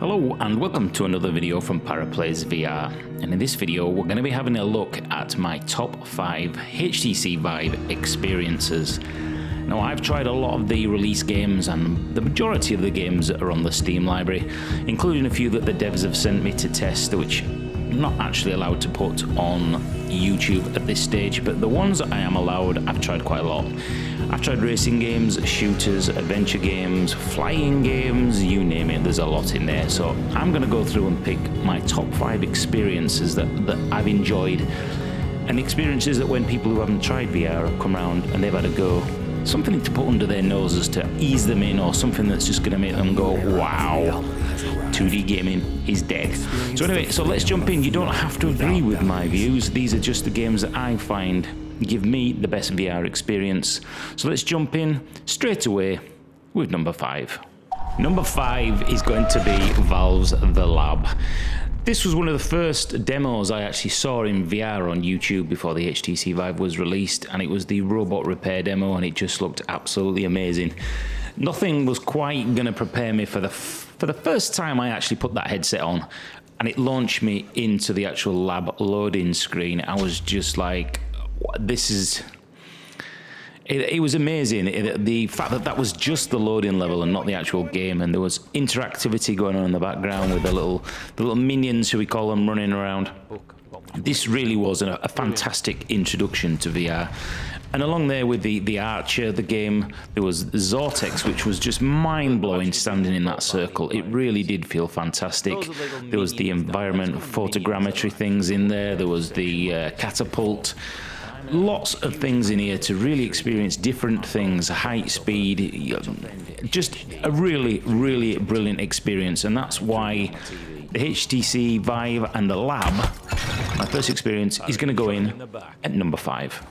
Hello and welcome to another video from ParaPlaysVR, and in this video we're going to be having a look at my top 5 HTC VIVE experiences. Now, I've tried a lot of the release games and the majority of the games are on the Steam library, including a few that the devs have sent me to test, which I'm not actually allowed to put on YouTube at this stage, but the ones that I am allowed, I've tried quite a lot. I've tried racing games, shooters, adventure games, flying games, you name it, there's a lot in there. So I'm going to go through and pick my top 5 experiences that I've enjoyed, and experiences that when people who haven't tried VR have come around and they've had a go, something to put under their noses to ease them in, or something that's just going to make them go, wow, 2D gaming is dead. So anyway, so let's jump in. You don't have to agree with my views. These are just the games that I find give me the best VR experience. So let's jump in straight away with number 5. Number 5 is going to be Valve's The Lab. This was one of the first demos I actually saw in VR on YouTube before the HTC VIVE was released, and it was the robot repair demo, and it just looked absolutely amazing. Nothing was quite going to prepare me for the first time I actually put that headset on, and it launched me into the actual lab loading screen. I was just like, this is... It was amazing, the fact that that was just the loading level and not the actual game, and there was interactivity going on in the background with the little minions, who we call them, running around. This really was a fantastic introduction to VR. And along there with the Archer, the game, there was Zortex, which was just mind-blowing standing in that circle. It really did feel fantastic. There was the environment photogrammetry things in there. There was the catapult. Lots of things in here to really experience different things, height, speed, just a really, really brilliant experience. And that's why the HTC VIVE and the Lab, my first experience, is going to go in at number 5.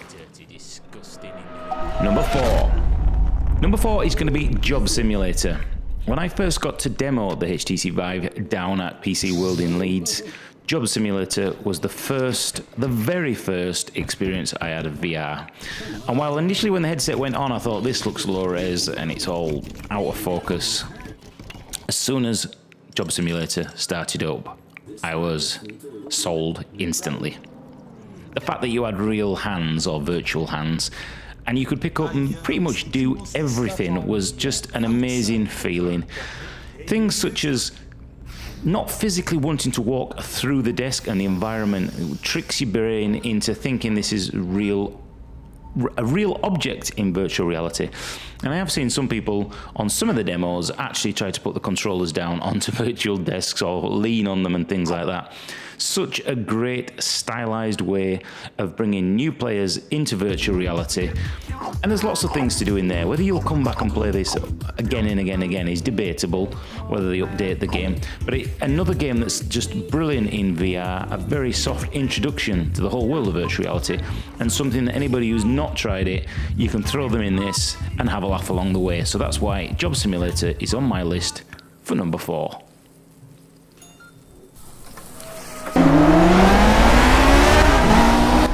Number 4. Number 4 is going to be Job Simulator. When I first got to demo the HTC VIVE down at PC World in Leeds, Job Simulator was the very first experience I had of VR. And while initially when the headset went on I thought this looks low res and it's all out of focus, as soon as Job Simulator started up, I was sold instantly. The fact that you had real hands or virtual hands and you could pick up and pretty much do everything was just an amazing feeling. Things such as not physically wanting to walk through the desk and the environment tricks your brain into thinking this is a real object in virtual reality. And I have seen some people on some of the demos actually try to put the controllers down onto virtual desks or lean on them and things like that. Such a great stylized way of bringing new players into virtual reality. And there's lots of things to do in there. Whether you'll come back and play this again and again and again is debatable, whether they update the game. But another game that's just brilliant in VR, a very soft introduction to the whole world of virtual reality, and something that anybody who's not tried it, you can throw them in this and have a laugh along the way. So that's why Job Simulator is on my list for number 4.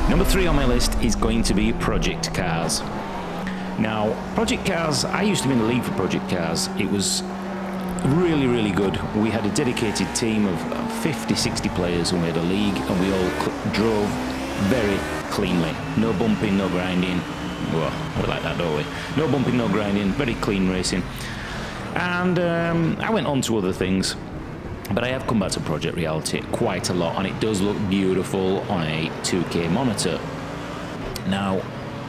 Number 3 on my list is going to be Project Cars. Now, Project Cars, I used to be in the league for Project Cars. It was really, really good. We had a dedicated team of 50, 60 players, and we had a league, and we all drove very cleanly. No bumping, no grinding. Well, we like that, don't we? No bumping, no grinding, very clean racing. And I went on to other things. But I have come back to Project Reality quite a lot, and it does look beautiful on a 2K monitor. Now,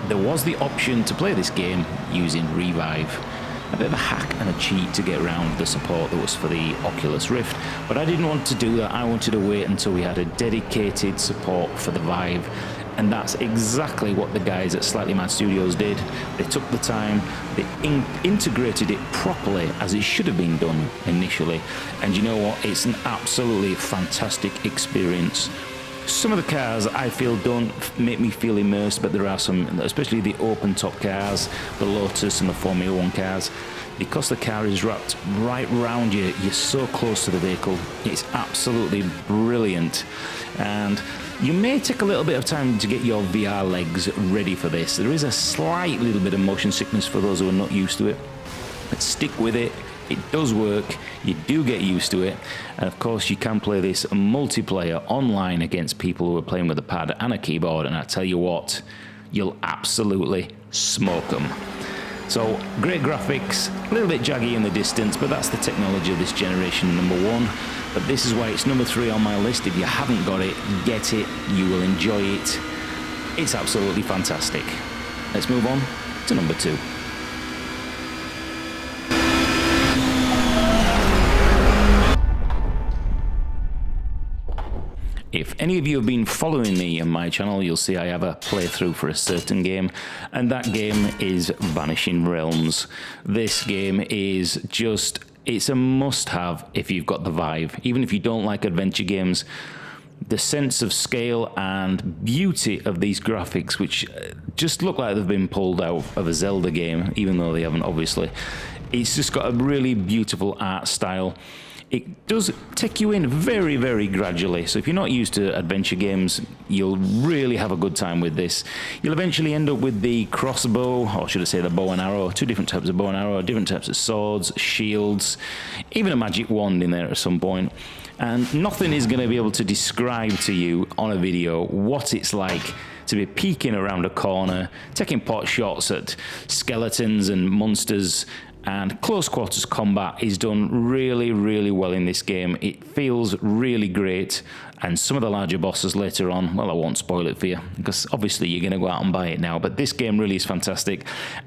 there was the option to play this game using Revive, a bit of a hack and a cheat to get around the support that was for the Oculus Rift, but I didn't want to do that. I wanted to wait until we had a dedicated support for the Vive, and that's exactly what the guys at Slightly Mad Studios did. They took the time, they integrated it properly as it should have been done initially, and you know what, it's an absolutely fantastic experience. Some of the cars I feel don't make me feel immersed, but there are some, especially the open top cars, the Lotus and the Formula 1 cars, because the car is wrapped right round you, you're so close to the vehicle, it's absolutely brilliant. And you may take a little bit of time to get your VR legs ready for this. There is a slight little bit of motion sickness for those who are not used to it, but stick with it. It does work, you do get used to it, and of course you can play this multiplayer online against people who are playing with a pad and a keyboard, and I tell you what, you'll absolutely smoke them. So, great graphics, a little bit jaggy in the distance, but that's the technology of this generation, number one. But this is why it's number 3 on my list. If you haven't got it, get it, you will enjoy it. It's absolutely fantastic. Let's move on to number 2. If any of you have been following me on my channel, you'll see I have a playthrough for a certain game, and that game is Vanishing Realms. This game is just, it's a must-have if you've got the Vive. Even if you don't like adventure games, the sense of scale and beauty of these graphics, which just look like they've been pulled out of a Zelda game, even though they haven't, obviously. It's just got a really beautiful art style. It does take you in very, very gradually, so if you're not used to adventure games, you'll really have a good time with this. You'll eventually end up with the crossbow, or should I say the bow and arrow, 2 different types of bow and arrow, different types of swords, shields, even a magic wand in there at some point. And nothing is going to be able to describe to you on a video what it's like to be peeking around a corner, taking pot shots at skeletons and monsters, and close quarters combat is done really, really well in this game. It feels really great, and some of the larger bosses later on, well, I won't spoil it for you, because obviously you're going to go out and buy it now, but this game really is fantastic,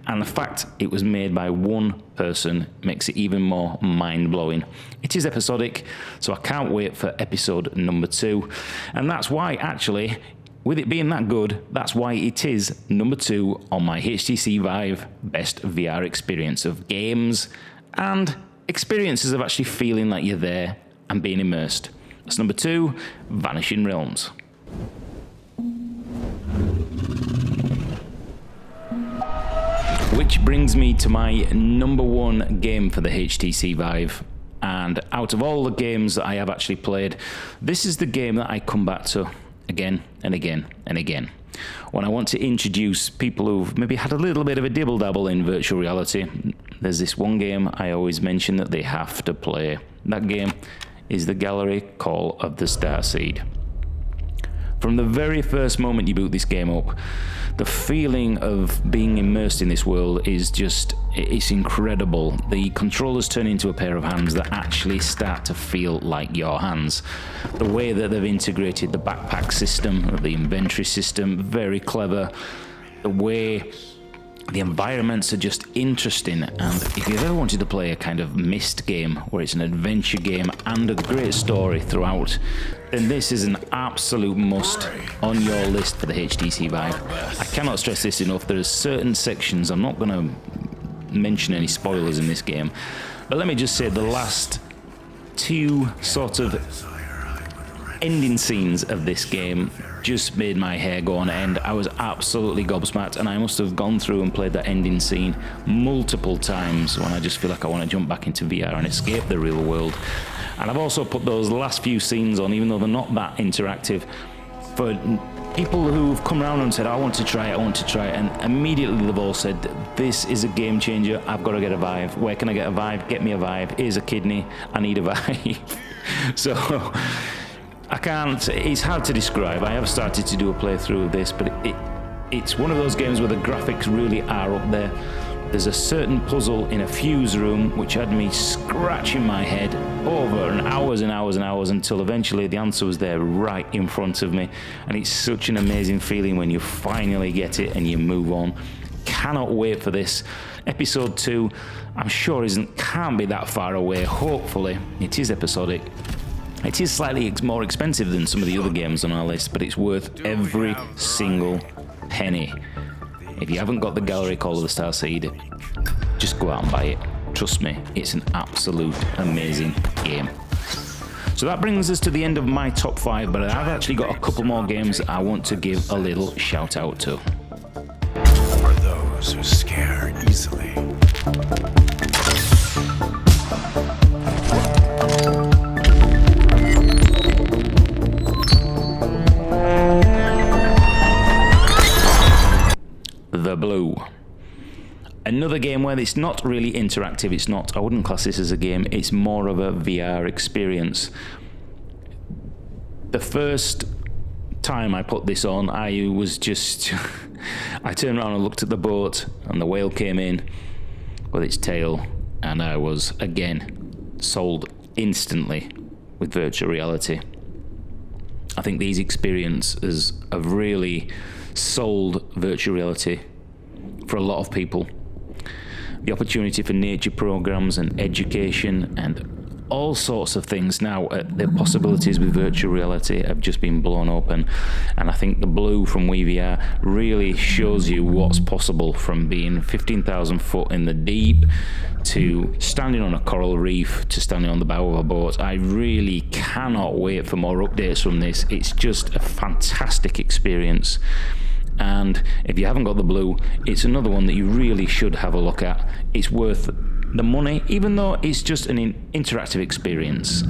and the fact it was made by one person makes it even more mind-blowing. It is episodic, so I can't wait for episode number 2, and that's why, actually, with it being that good, that's why it is number 2 on my HTC VIVE Best VR Experience of games and experiences of actually feeling like you're there and being immersed. That's number 2, Vanishing Realms. Which brings me to my number 1 game for the HTC VIVE. And out of all the games that I have actually played, this is the game that I come back to again and again and again when I want to introduce people who've maybe had a little bit of a dibble-dabble in virtual reality. There's this one game I always mention that they have to play. That game is the Gallery Call of the Starseed. From the very first moment you boot this game up, the feeling of being immersed in this world is just, it's incredible. The controllers turn into a pair of hands that actually start to feel like your hands. The way that they've integrated the backpack system, the inventory system, very clever. The way the environments are just interesting, and if you've ever wanted to play a kind of Myst game where it's an adventure game and a great story throughout, then this is an absolute must on your list for the HTC Vive. I cannot stress this enough. There are certain sections, I'm not going to mention any spoilers in this game, but let me just say the last 2 sort of ending scenes of this game just made my hair go on end. I was absolutely gobsmacked, and I must have gone through and played that ending scene multiple times when I just feel like I want to jump back into VR and escape the real world. And I've also put those last few scenes on, even though they're not that interactive, for people who've come around and said, I want to try it, and immediately they've all said, this is a game changer, I've got to get a Vive. Where can I get a Vive? Get me a Vive. Here's a kidney, I need a Vive. So I can't, it's hard to describe. I have started to do a playthrough of this, but it's one of those games where the graphics really are up there. There's a certain puzzle in a fuse room which had me scratching my head over and hours and hours and hours until eventually the answer was there right in front of me. And it's such an amazing feeling when you finally get it and you move on. Cannot wait for this. Episode 2, I'm sure can't be that far away. Hopefully, it is episodic. It is slightly more expensive than some of the other games on our list, but it's worth every single penny. If you haven't got the Gallery Call of the Starseed, just go out and buy it. Trust me, it's an absolute amazing game. So that brings us to the end of my top 5, but I've actually got a couple more games I want to give a little shout out to. For those who scare easily. The Blue. Another game where it's not really interactive, it's not, I wouldn't class this as a game, it's more of a VR experience. The first time I put this on, I was just, I turned around and looked at the boat, and the whale came in with its tail, and I was, again, sold instantly with virtual reality. I think these experiences have really sold virtual reality for a lot of people. The opportunity for nature programs and education and all sorts of things now, the possibilities with virtual reality have just been blown open, and I think the Blue from WeVR really shows you what's possible, from being 15,000 foot in the deep to standing on a coral reef to standing on the bow of a boat. I really cannot wait for more updates from this. It's just a fantastic experience. And if you haven't got the Blue, it's another one that you really should have a look at. It's worth the money, even though it's just an interactive experience.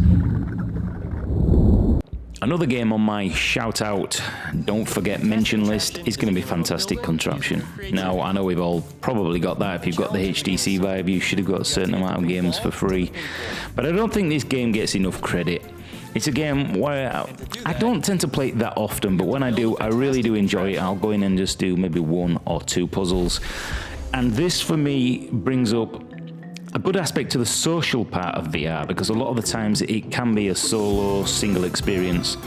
Another game on my shout out, don't forget mention list, is going to be Fantastic Contraption. Now, I know we've all probably got that. If you've got the HTC VIVE, you should have got a certain amount of games for free. But I don't think this game gets enough credit. It's a game where I don't tend to play it that often, but when I do, I really do enjoy it. I'll go in and just do maybe 1 or 2 puzzles. And this, for me, brings up a good aspect to the social part of VR, because a lot of the times it can be a solo, single experience.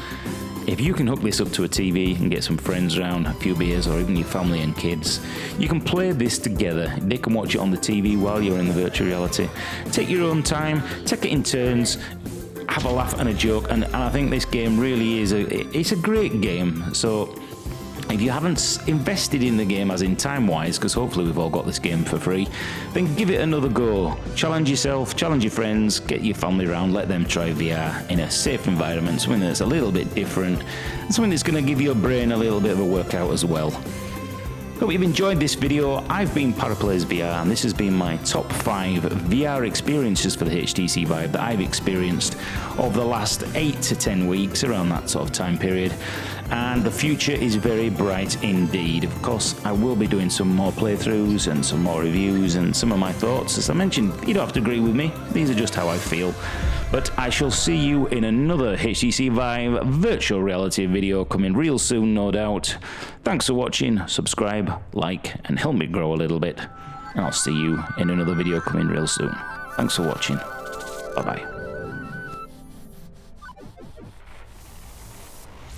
If you can hook this up to a TV and get some friends around, a few beers, or even your family and kids, you can play this together. They can watch it on the TV while you're in the virtual reality. Take your own time, take it in turns, have a laugh and a joke, and I think this game really is it's a great game. So if you haven't invested in the game, as in time-wise, because hopefully we've all got this game for free, then give it another go. Challenge yourself, challenge your friends, get your family around, let them try VR in a safe environment, something that's a little bit different, and something that's going to give your brain a little bit of a workout as well. Hope you've enjoyed this video. I've been ParaPlaysVR, and this has been my top 5 VR experiences for the HTC VIVE that I've experienced over the last 8 to 10 weeks, around that sort of time period. And the future is very bright indeed. Of course, I will be doing some more playthroughs and some more reviews and some of my thoughts. As I mentioned, you don't have to agree with me. These are just how I feel. But I shall see you in another HTC VIVE virtual reality video coming real soon, no doubt. Thanks for watching. Subscribe, like, and help me grow a little bit. And I'll see you in another video coming real soon. Thanks for watching. Bye-bye.